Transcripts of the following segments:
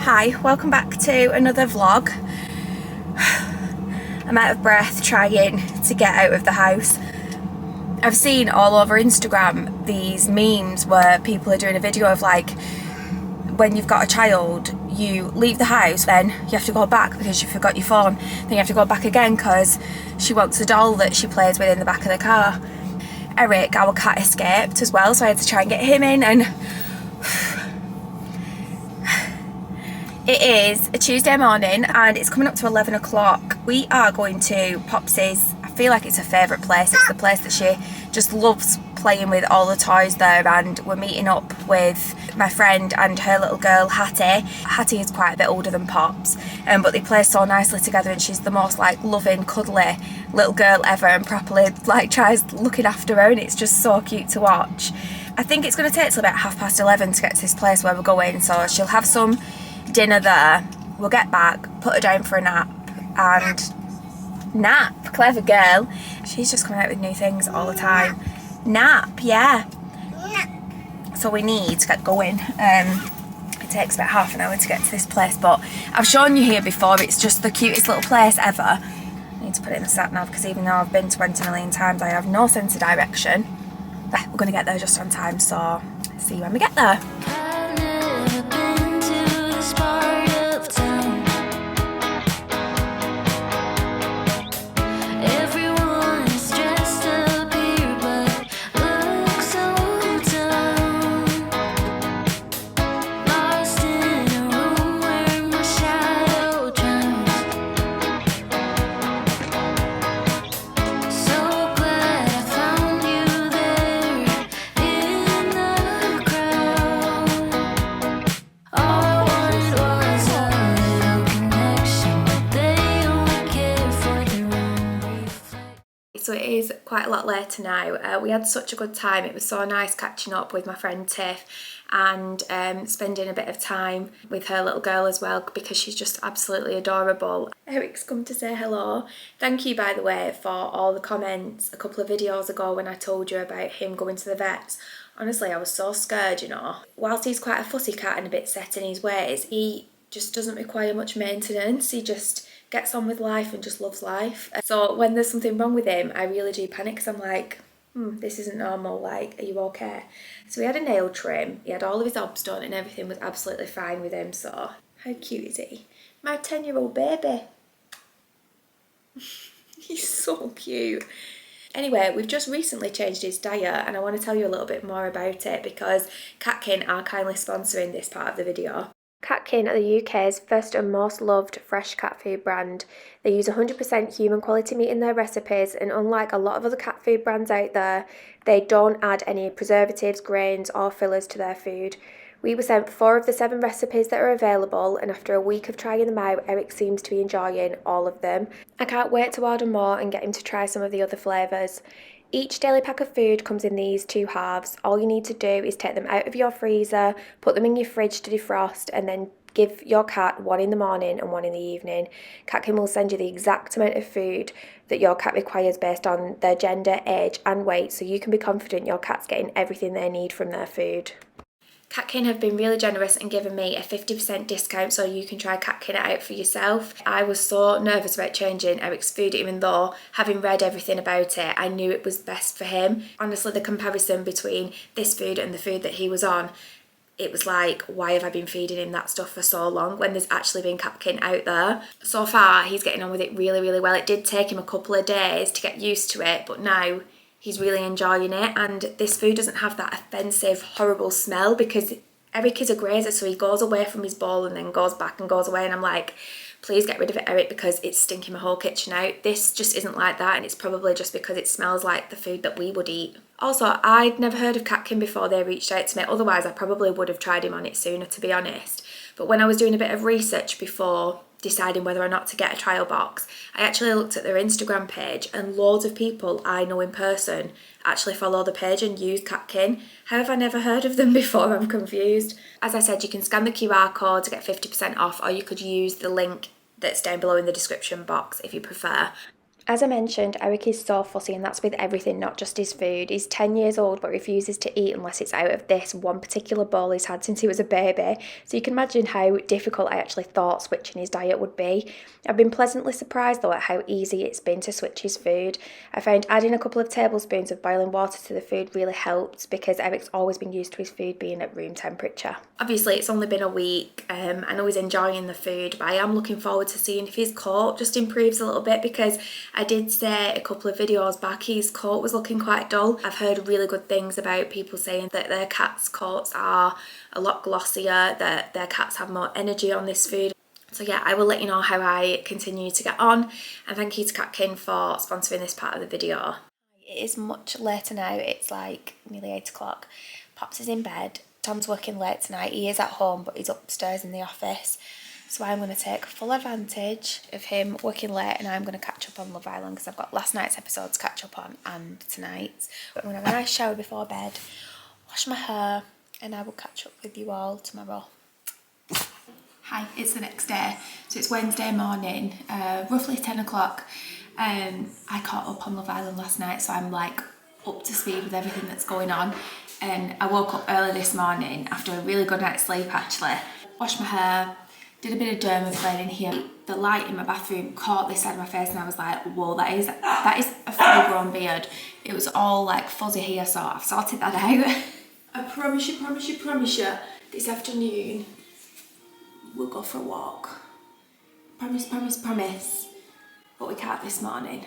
Hi, welcome back to another vlog. I'm out of breath trying to get out of the house. I've seen all over Instagram these memes where people are doing a video of like, when you've got a child, you leave the house, then you have to go back because you forgot your phone, then you have to go back again because she wants a doll that she plays with in the back of the car. Eric, our cat, escaped as well, so I had to try and get him in, and it is a Tuesday morning and it's coming up to 11 o'clock. We are going to Popsy's. I feel like it's her favourite place. It's the place that she just loves playing with all the toys there, and we're meeting up with my friend and her little girl Hattie. Hattie is quite a bit older than Pops, but they play so nicely together, and she's the most like loving, cuddly little girl ever, and properly like tries looking after her, and it's just so cute to watch. I think it's going to take till about 11:30 to get to this place where we're going, so she'll have some dinner there, we'll get back, put her down for a nap, clever girl. She's just coming out with new things all the time. Nap, yeah. So we need to get going. It takes about half an hour to get to this place, but I've shown you here before. It's just the cutest little place ever. I need to put it in the sat nav because even though I've been 20 million times, I have no sense of direction. But we're going to get there just on time, so see you when we get there. So it is quite a lot later now. We had such a good time. It was so nice catching up with my friend Tiff and spending a bit of time with her little girl as well, because she's just absolutely adorable. Eric's come to say hello. Thank you, by the way, for all the comments a couple of videos ago when I told you about him going to the vets. Honestly, I was so scared, you know. Whilst he's quite a fussy cat and a bit set in his ways, he just doesn't require much maintenance. He just gets on with life and just loves life. So when there's something wrong with him, I really do panic because I'm like, this isn't normal, like, are you okay? So he had a nail trim, he had all of his obs done, and everything was absolutely fine with him. So how cute is he? My 10-year-old baby. He's so cute. Anyway, we've just recently changed his diet, and I want to tell you a little bit more about it because Catkin are kindly sponsoring this part of the video. Catkin are the UK's first and most loved fresh cat food brand. They use 100% human quality meat in their recipes, and unlike a lot of other cat food brands out there, they don't add any preservatives, grains or fillers to their food. We were sent 4 of the 7 recipes that are available, and after a week of trying them out, Eric seems to be enjoying all of them. I can't wait to order more and get him to try some of the other flavours. Each daily pack of food comes in these 2 halves. All you need to do is take them out of your freezer, put them in your fridge to defrost, and then give your cat one in the morning and one in the evening. Catkin will send you the exact amount of food that your cat requires based on their gender, age and weight, so you can be confident your cat's getting everything they need from their food. Catkin have been really generous and given me a 50% discount so you can try Catkin out for yourself. I was so nervous about changing Eric's food, even though, having read everything about it, I knew it was best for him. Honestly, the comparison between this food and the food that he was on, it was like, why have I been feeding him that stuff for so long when there's actually been Catkin out there? So far, he's getting on with it really, really well. It did take him a couple of days to get used to it, but now he's really enjoying it, and this food doesn't have that offensive, horrible smell because Eric is a grazer, so he goes away from his bowl and then goes back and goes away, and I'm like, please get rid of it, Eric, because it's stinking my whole kitchen out. This just isn't like that, and it's probably just because it smells like the food that we would eat. Also, I'd never heard of Catkin before they reached out to me, otherwise I probably would have tried him on it sooner, to be honest. But when I was doing a bit of research before deciding whether or not to get a trial box, I actually looked at their Instagram page, and loads of people I know in person actually follow the page and use Catkin. How have I never heard of them before? I'm confused. As I said, you can scan the QR code to get 50% off, or you could use the link that's down below in the description box if you prefer. As I mentioned, Eric is so fussy, and that's with everything, not just his food. He's 10 years old but refuses to eat unless it's out of this one particular bowl he's had since he was a baby. So you can imagine how difficult I actually thought switching his diet would be. I've been pleasantly surprised though at how easy it's been to switch his food. I found adding a couple of tablespoons of boiling water to the food really helped because Eric's always been used to his food being at room temperature. Obviously it's only been a week. I know he's enjoying the food, but I am looking forward to seeing if his coat just improves a little bit, because I did say a couple of videos back his coat was looking quite dull. I've heard really good things about people saying that their cats' coats are a lot glossier, that their cats have more energy on this food. So yeah, I will let you know how I continue to get on, and thank you to Catkin for sponsoring this part of the video. It is much later now, it's like nearly 8 o'clock. Pops is in bed, Tom's working late tonight, he is at home but he's upstairs in the office. So I'm going to take full advantage of him working late, and I'm going to catch up on Love Island because I've got last night's episode to catch up on and tonight's. But I'm going to have a nice shower before bed, wash my hair, and I will catch up with you all tomorrow. Hi, it's the next day. So it's Wednesday morning, roughly 10 o'clock. I caught up on Love Island last night, so I'm like up to speed with everything that's going on. And I woke up early this morning after a really good night's sleep actually. Washed my hair, did a bit of dermaplane in here. The light in my bathroom caught this side of my face and I was like, whoa, that is a full grown beard. It was all like fuzzy here, so I've sorted that out. I promise you, this afternoon we'll go for a walk. Promise. But we can't this morning.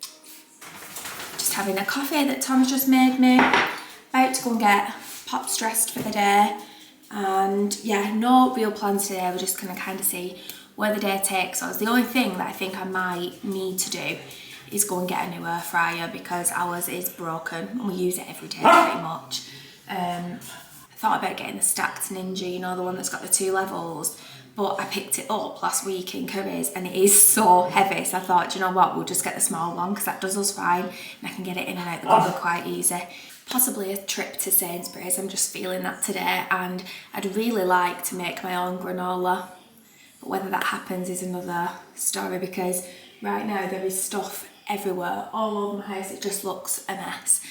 Just having a coffee that Tom's just made me. About to go and get Pops dressed for the day. And yeah, no real plans today. We're just going to kind of see where the day takes us. The only thing that I think I might need to do is go and get a new air fryer because ours is broken and we use it every day pretty much. I thought about getting the stacked Ninja, you know, the one that's got the 2 levels, but I picked it up last week in Curry's and it is so heavy, so I thought, do you know what, we'll just get the small one because that does us fine and I can get it in and out the cupboard quite easy. Possibly a trip to Sainsbury's, I'm just feeling that today, and I'd really like to make my own granola, but whether that happens is another story because right now there is stuff everywhere, all over my house, it just looks a mess.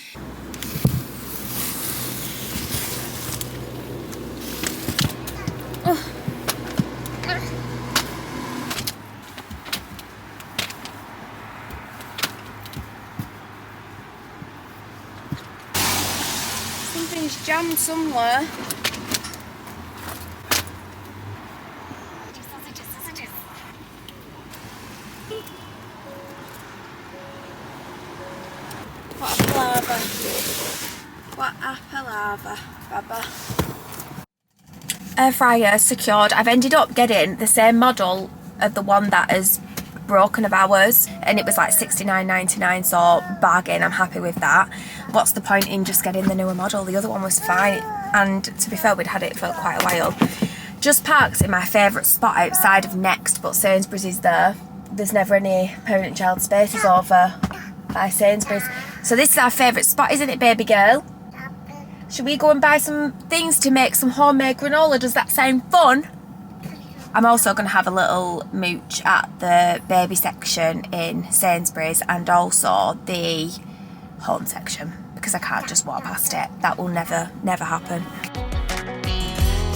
Something's jammed somewhere. What a palaver. What a palaver, Baba. Air fryer secured. I've ended up getting the same model of the one that is broken of ours, and it was like $69.99, so bargain. I'm happy with that. What's the point in just getting the newer model? The other one was fine, and to be fair, we'd had it for quite a while. Just parked in my favourite spot outside of Next, but Sainsbury's is there. There's never any permanent child spaces over by Sainsbury's, so this is our favourite spot, isn't it, baby girl? Should we go and buy some things to make some homemade granola? Does that sound fun? I'm also going to have a little mooch at the baby section in Sainsbury's and also the home section because I can't just walk past it. That will never happen.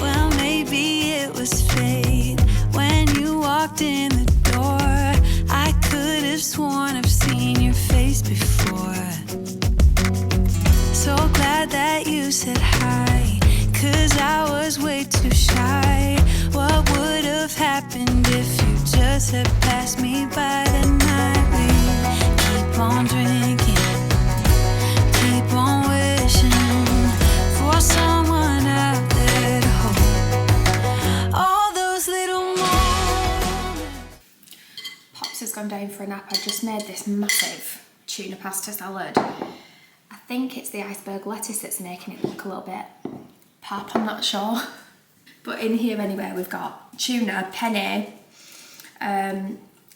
Well, maybe it was fate when you walked in the door. I could have sworn I've seen your face before. So glad that you said hi, 'cause I was way too shy. What would have happened if you just had passed me by tonight? We keep on drinking, keep on wishing for someone out there to hold all those little moments. Pops has gone down for a nap. I just made this massive tuna pasta salad. I think it's the iceberg lettuce that's making it look a little bit pop, I'm not sure. But in here anyway, we've got tuna, penne,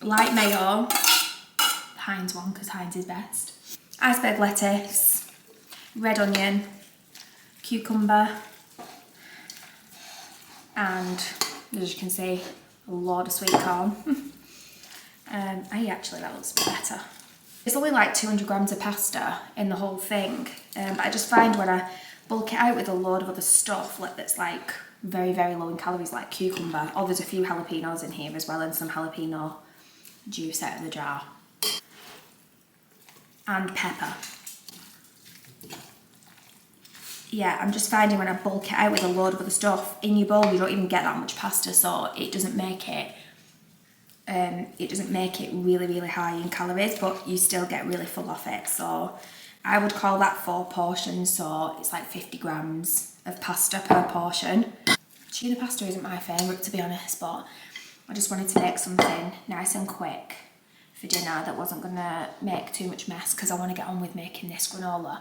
light mayo, Heinz one because Heinz is best, iceberg lettuce, red onion, cucumber, and as you can see, a lot of sweet corn. Actually that looks a bit better. It's only like 200 grams of pasta in the whole thing, but I just find when I bulk it out with a load of other stuff that's like very, very low in calories, like cucumber, oh, there's a few jalapenos in here as well, and some jalapeno juice out of the jar, and pepper. Yeah, I'm just finding when I bulk it out with a load of other stuff, in your bowl you don't even get that much pasta, so it doesn't make it really, really high in calories, but you still get really full off it. So I would call that 4 portions, so it's like 50 grams of pasta per portion. Tuna pasta isn't my favourite, to be honest, but I just wanted to make something nice and quick for dinner that wasn't going to make too much mess, because I want to get on with making this granola.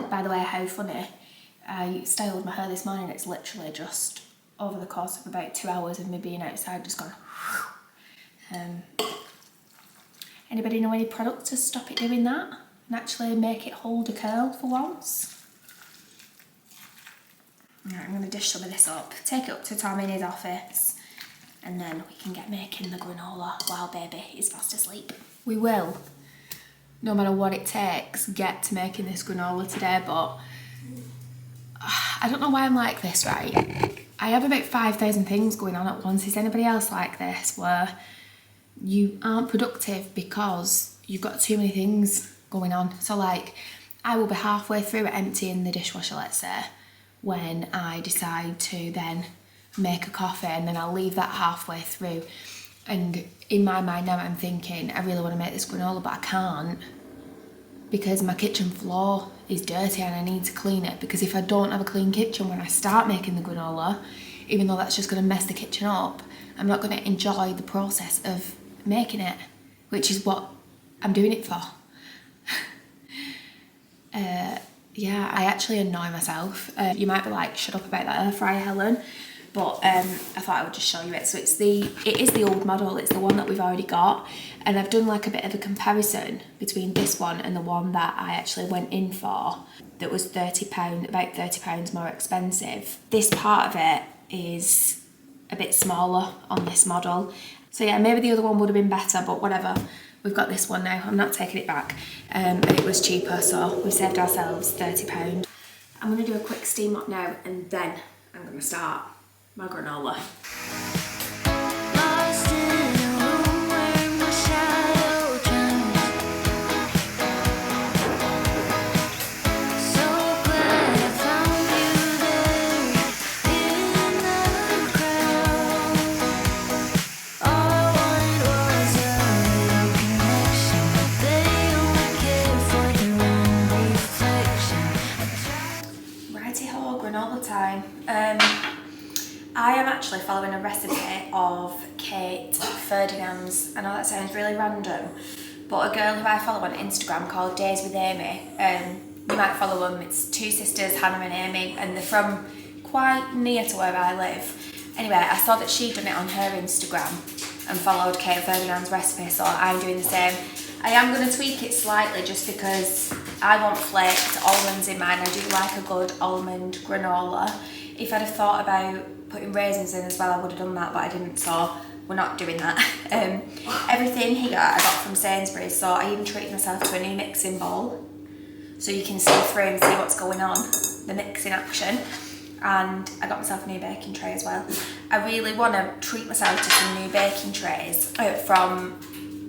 By the way, how funny, I styled my hair this morning. It's literally just over the course of about 2 hours of me being outside just gone. Anybody know any products to stop it doing that and actually make it hold a curl for once? Right, I'm going to dish some of this up, take it up to Tom in his office, and then we can get making the granola while baby is fast asleep. We will, no matter what it takes, get to making this granola today, but I don't know why I'm like this, right? I have about 5,000 things going on at once. Is anybody else like this, where you aren't productive because you've got too many things going on? So like, I will be halfway through emptying the dishwasher, let's say, when I decide to then make a coffee, and then I'll leave that halfway through. And in my mind now I'm thinking, I really want to make this granola, but I can't, because my kitchen floor is dirty and I need to clean it, because if I don't have a clean kitchen when I start making the granola, even though that's just going to mess the kitchen up, I'm not going to enjoy the process of making it, which is what I'm doing it for. Yeah, I actually annoy myself. You might be like, shut up about that air fryer, Helen, but I thought I would just show you it. So it is the old model, it's the one that we've already got, and I've done like a bit of a comparison between this one and the one that I actually went in for that was about £30 more expensive. This part of it is a bit smaller on this model, so yeah, maybe the other one would have been better, but whatever. We've got this one now, I'm not taking it back, and it was cheaper, so we saved ourselves £30. I'm going to do a quick steam up now, and then I'm going to start my granola. Lost in a room where my shadow drowns. So glad I found you there in the crowd. All I wanted was a little connection, but they only care for their own reflection. Righty-ho, granola time. I am actually following a recipe of Kate Ferdinand's. I know that sounds really random, but a girl who I follow on Instagram called Days with Amy. You might follow them. It's two sisters, Hannah and Amy, and they're from quite near to where I live. Anyway, I saw that she'd done it on her Instagram and followed Kate Ferdinand's recipe, so I'm doing the same. I am going to tweak it slightly just because I want flaked almonds in mine. I do like a good almond granola. If I'd have thought about putting raisins in as well, I would have done that, but I didn't, so we're not doing that. Everything here I got from Sainsbury's, so I even treated myself to a new mixing bowl, so you can see through and see what's going on, the mixing action. And I got myself a new baking tray as well. I really want to treat myself to some new baking trays from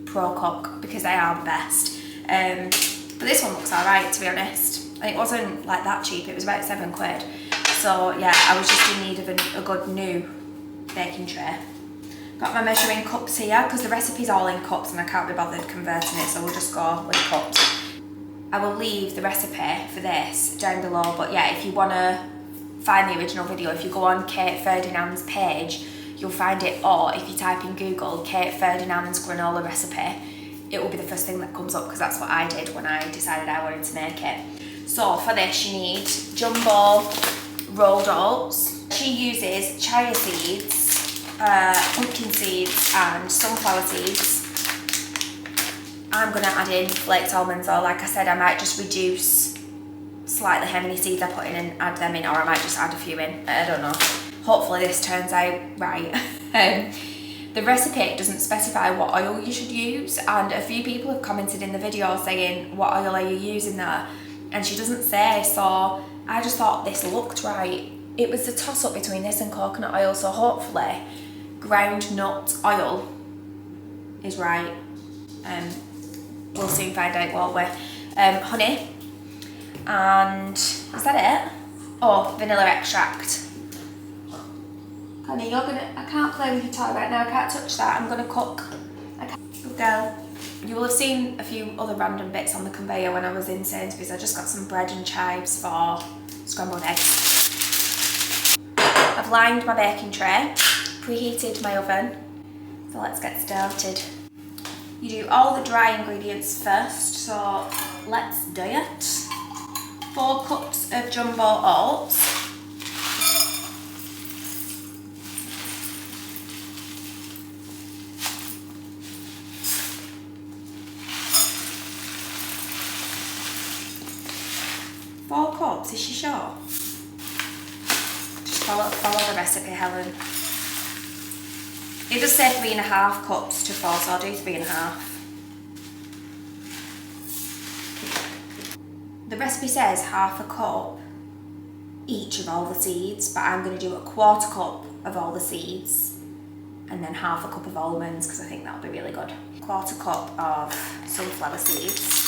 Pro Cook, because they are the best. But this one looks alright, to be honest. And it wasn't like that cheap, it was about £7. So yeah, I was just in need of a good new baking tray. Got my measuring cups here, because the recipe's all in cups and I can't be bothered converting it, so we'll just go with cups. I will leave the recipe for this down below, but yeah, if you want to find the original video, if you go on Kate Ferdinand's page, you'll find it, or if you type in Google Kate Ferdinand's granola recipe, it will be the first thing that comes up, because that's what I did when I decided I wanted to make it. So for this you need jumbo rolled oats. She uses chia seeds, pumpkin seeds and sunflower seeds. I'm going to add in flaked almonds, or like I said, I might just reduce slightly how many seeds I put in and add them in, or I might just add a few in, I don't know. Hopefully this turns out right. The recipe doesn't specify what oil you should use, and a few people have commented in the video saying, what oil are you using there? And she doesn't say, so I just thought this looked right. It was a toss up between this and coconut oil, so hopefully groundnut oil is right. We'll soon find out, won't we? Honey, and is that it? Oh, vanilla extract. Honey, I can't play with your toy right now, I can't touch that, I'm gonna cook. Good girl. You will have seen a few other random bits on the conveyor when I was in Sainsbury's. I just got some bread and chives for scrambled eggs. I've lined my baking tray, preheated my oven, so let's get started. You do all the dry ingredients first, so let's do it. 4 cups of jumbo oats. Four cups, is she sure? Just follow the recipe, Helen. It does say 3.5 cups to 4, so I'll do 3.5. The recipe says half a cup each of all the seeds, but I'm going to do a 1/4 cup of all the seeds and then half a cup of almonds because I think that'll be really good. 1/4 cup of sunflower seeds.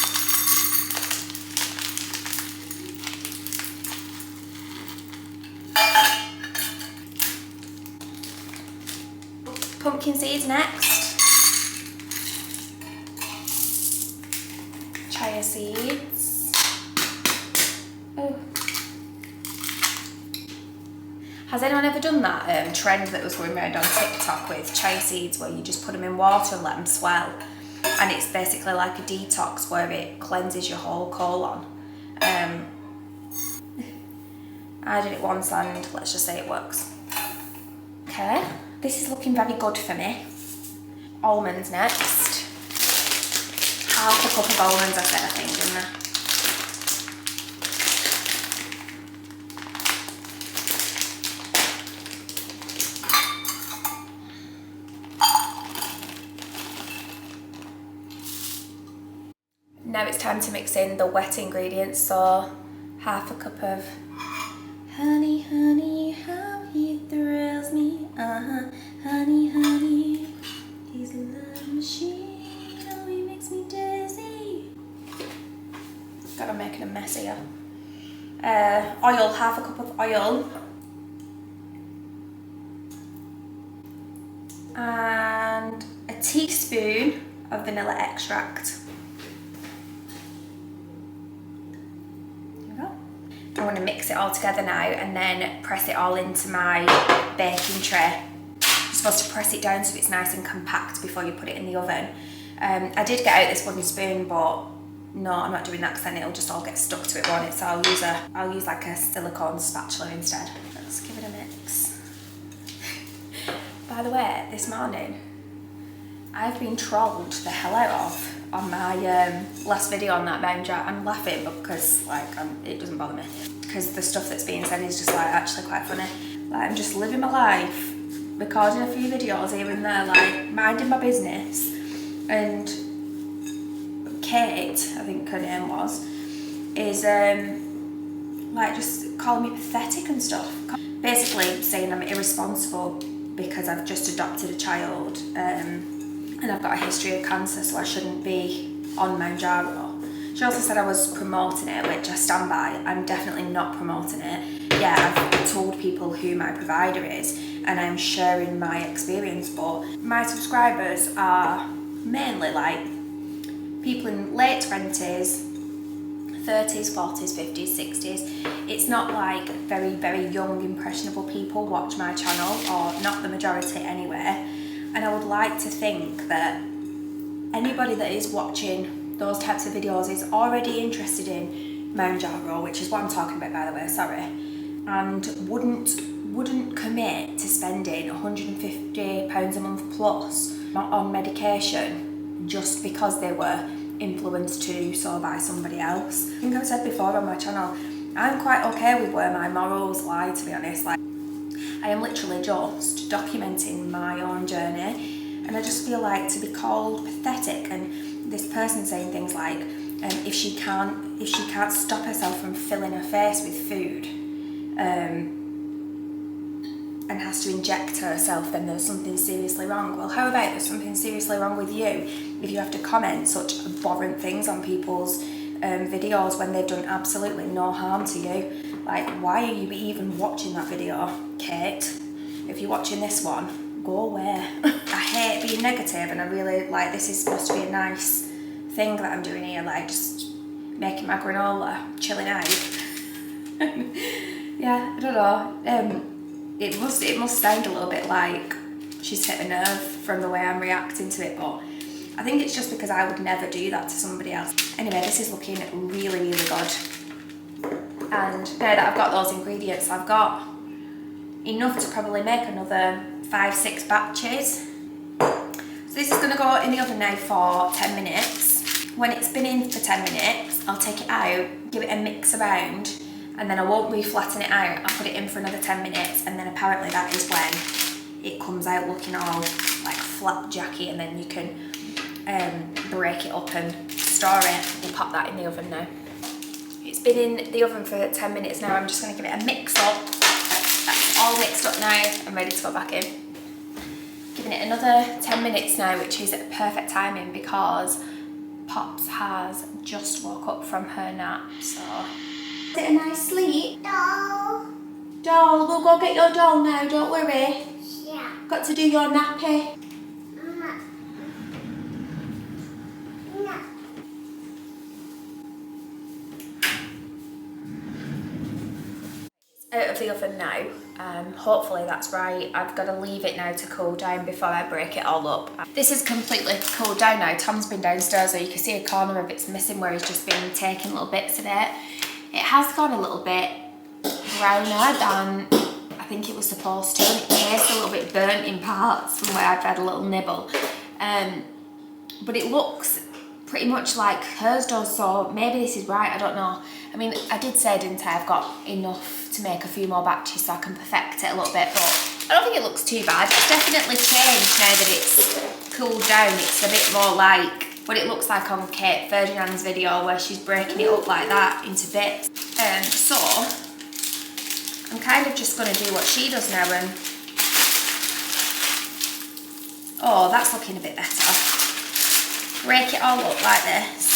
Pumpkin seeds next. Chia seeds. Oh. Has anyone ever done that trend that was going around on TikTok with chia seeds where you just put them in water and let them swell? And it's basically like a detox where it cleanses your whole colon. I did it once and let's just say it works. Okay. This is looking very good for me. Almonds next. Half a cup of almonds I said, I think, didn't I? Now it's time to mix in the wet ingredients, so half a cup of honey, honey, how he thrills me, honey, honey, he's a love machine, oh he makes me dizzy. God, I'm making a mess here. Oil, half a cup of oil. And a teaspoon of vanilla extract. I want to mix it all together now and then press it all into my baking tray. You're supposed to press it down so it's nice and compact before you put it in the oven. I did get out this wooden spoon, but no, I'm not doing that because then it'll just all get stuck to it, won't it? So I'll use like a silicone spatula instead. Let's give it a mix. By the way, this morning I've been trolled the hell out of on my last video on that mound jar. I'm laughing because like it doesn't bother me because the stuff that's being said is just like actually quite funny. Like I'm just living my life, recording a few videos here and there, like minding my business, and Kate, I think her name was, is like just calling me pathetic and stuff. Basically saying I'm irresponsible because I've just adopted a child and I've got a history of cancer, so I shouldn't be on Mounjaro. She also said I was promoting it, which I stand by. I'm definitely not promoting it. Yeah, I've told people who my provider is and I'm sharing my experience, but my subscribers are mainly like people in late 20s, 30s, 40s, 50s, 60s. It's not like very, very young, impressionable people watch my channel, or not the majority anyway. And I would like to think that anybody that is watching those types of videos is already interested in Mounjaro, which is what I'm talking about, by the way, sorry, and wouldn't commit to spending £150 a month plus on medication just because they were influenced to do so by somebody else. I think I've said before on my channel, I'm quite okay with where my morals lie, to be honest. Like, I am literally just documenting my own journey, and I just feel like to be called pathetic, and this person saying things like if she can't stop herself from filling her face with food and has to inject herself, then there's something seriously wrong. Well, how about there's something seriously wrong with you if you have to comment such abhorrent things on people's videos when they've done absolutely no harm to you? Like, why are you even watching that video, Kate? If you're watching this one, go away. I hate being negative, and I really, like, this is supposed to be a nice thing that I'm doing here, like just making my granola, chilling out. Yeah, I don't know. It must sound a little bit like she's hit a nerve from the way I'm reacting to it, but I think it's just because I would never do that to somebody else. Anyway, this is looking really, really good. And now that I've got those ingredients, I've got enough to probably make another 5-6 batches. So this is going to go in the oven now for 10 minutes. When it's been in for 10 minutes, I'll take it out, give it a mix around, and then I won't re-flatten it out. I'll put it in for another 10 minutes, and then apparently that is when it comes out looking all like flapjacky, and then you can break it up and store it. We'll pop that in the oven now. It's been in the oven for 10 minutes now. I'm just going to give it a mix up. That's all mixed up now. I'm ready to go back in. Giving it another 10 minutes now, which is perfect timing because Pops has just woke up from her nap, so... Is it a nice sleep? Doll. Doll, we'll go get your doll now, don't worry. Yeah. Got to do your nappy. No. Out of the oven now. Hopefully that's right. I've got to leave it now to cool down before I break it all up. This is completely cooled down now. Tom's been downstairs, so you can see a corner of it's missing where he's just been taking little bits of it. It has gone a little bit browner than I think it was supposed to, and it tastes a little bit burnt in parts from where I've had a little nibble. But it looks pretty much like hers does, so maybe this is right, I don't know. I mean, I did say, didn't I, I've got enough to make a few more batches so I can perfect it a little bit, but I don't think it looks too bad. It's definitely changed now that it's cooled down. It's a bit more like what it looks like on Kate Ferdinand's video where she's breaking it up like that into bits. So I'm kind of just going to do what she does now and... Oh, that's looking a bit better. Break it all up like this.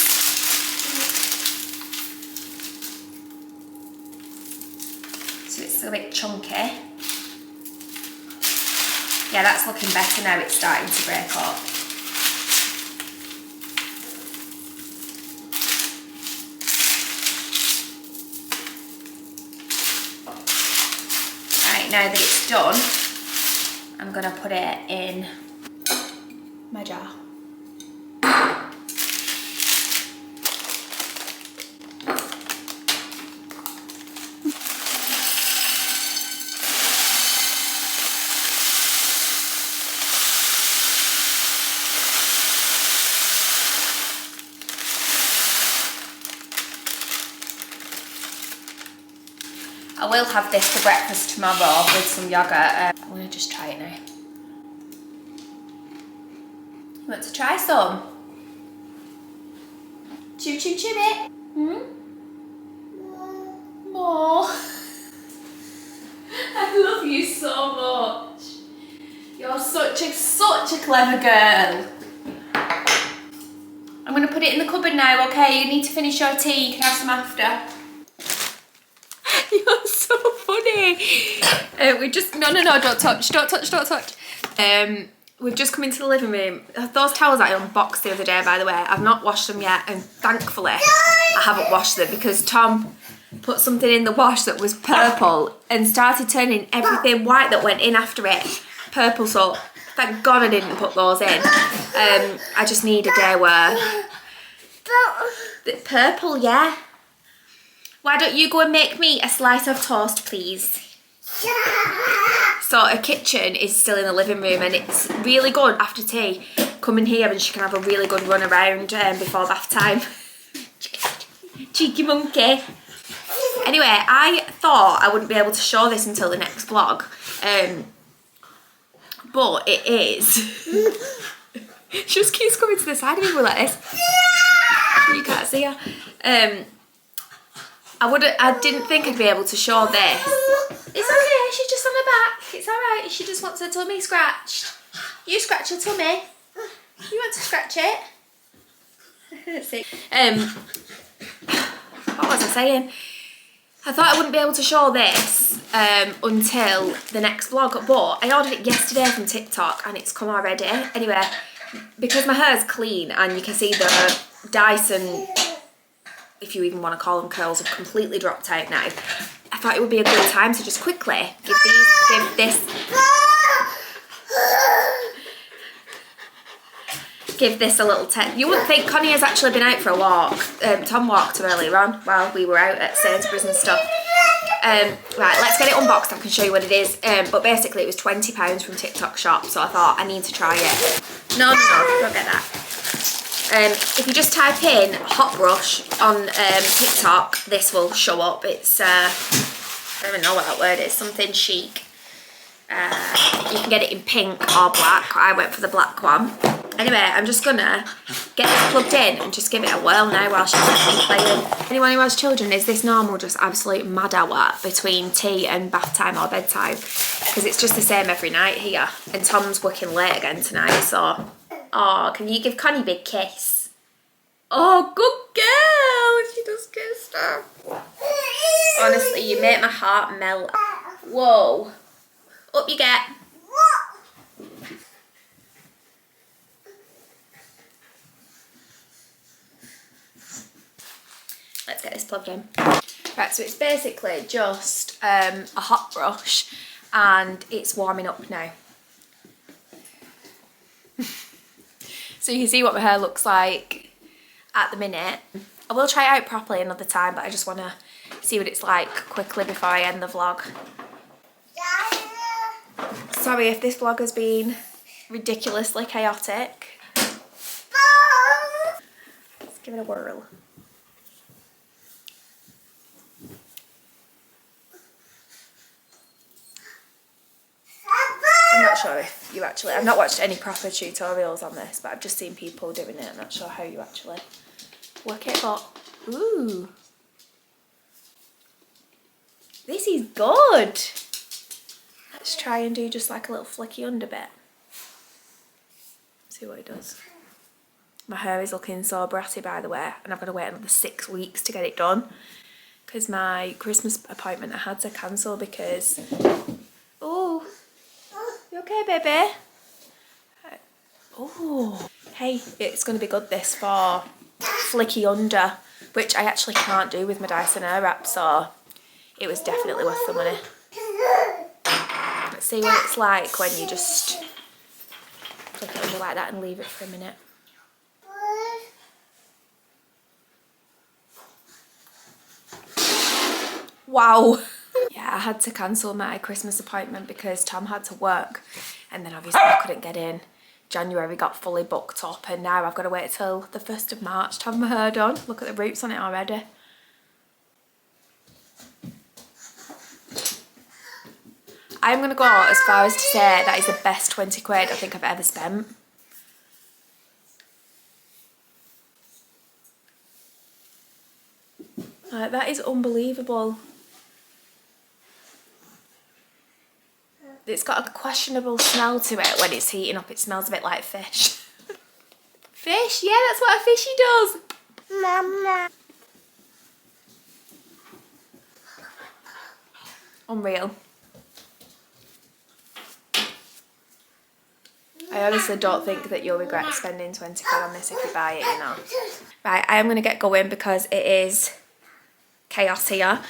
So it's a bit chunky. Yeah, that's looking better now, it's starting to break up. Right, now that it's done, I'm going to put it in my jar. I will have this for breakfast tomorrow with some yogurt. I'm going to just try it now. You want to try some? Chew, chew, chew it. Hmm? More. I love you so much. You're such a clever girl. I'm going to put it in the cupboard now, okay? You need to finish your tea. You can have some after. You're so funny. We just no, don't touch. We've just come into the living room. Those towels I unboxed the other day, by the way, I've not washed them yet, and thankfully I haven't washed them because Tom put something in the wash that was purple and started turning everything white that went in after it purple, so thank God I didn't put those in. I just need a day where purple, yeah. Why don't you go and make me a slice of toast, please? So her kitchen is still in the living room, and it's really good after tea. Come in here and she can have a really good run around before bath time. Cheeky monkey. Anyway, I thought I wouldn't be able to show this until the next vlog. But it is. She just keeps coming to the side of me like this. You can't see her. I didn't think I'd be able to show this. It's okay, she's just on her back. It's alright, she just wants her tummy scratched. You scratch your tummy. You want to scratch it? What was I saying? I thought I wouldn't be able to show this until the next vlog, but I ordered it yesterday from TikTok and it's come already. Anyway, because my hair's clean and you can see the Dyson, if you even want to call them curls, have completely dropped out now. I thought it would be a good time to just quickly give this a little test. You wouldn't think Connie has actually been out for a walk. Tom walked earlier on while we were out at Sainsbury's and stuff. Right, let's get it unboxed. I can show you what it is. But basically it was £20 from TikTok shop, so I thought I need to try it. No, don't get that. If you just type in hot brush on TikTok, this will show up. It's I don't even know what that word is, something chic. You can get it in pink or black. I went for the black one. Anyway, I'm just gonna get this plugged in and just give it a whirl now while she's playing. Anyone who has children, is this normal, just absolute mad hour between tea and bath time or bedtime? Because it's just the same every night here. And Tom's working late again tonight, so... Oh, can you give Connie a big kiss? Oh, good girl! She does good stuff. Honestly, you make my heart melt. Whoa. Up you get. Let's get this plugged in. Right, so it's basically just a hot brush and it's warming up now. So you can see what my hair looks like at the minute. I will try it out properly another time, but I just want to see what it's like quickly before I end the vlog. Sorry if this vlog has been ridiculously chaotic. Let's give it a whirl. I'm not sure if you actually... I've not watched any proper tutorials on this, but I've just seen people doing it. I'm not sure how you actually work it, but... Ooh. This is good. Let's try and do just like a little flicky under bit. See what it does. My hair is looking so bratty, by the way, and I've got to wait another 6 weeks to get it done because my Christmas appointment I had to cancel because... Oh, you okay, baby? Oh, hey, it's going to be good this for flicky under, which I actually can't do with my Dyson Airwrap, so it was definitely worth the money. Let's see what it's like when you just flick it under like that and leave it for a minute. Wow. Yeah, I had to cancel my Christmas appointment because Tom had to work and then obviously I couldn't get in. January got fully booked up and now I've got to wait till the 1st of March to have my hair done. Look at the roots on it already. I'm going to go as far as to say that is the best 20 quid I think I've ever spent. Like, that is unbelievable. It's got a questionable smell to it when it's heating up. It smells a bit like fish. Fish? Yeah, that's what a fishy does. Mama. Unreal. I honestly don't think that you'll regret spending 20 quid on this if you buy it, you know. Right, I am going to get going because it is chaos here.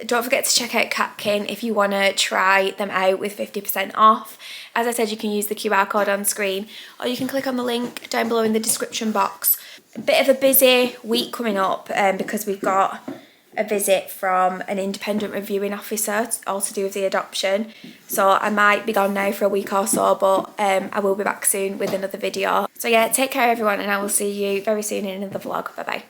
Don't forget to check out Catkin if you want to try them out with 50% off. As I said, you can use the QR code on screen or you can click on the link down below in the description box. A bit of a busy week coming up because we've got a visit from an independent reviewing officer, all to do with the adoption. So I might be gone now for a week or so, but I will be back soon with another video. So yeah, take care everyone and I will see you very soon in another vlog. Bye bye.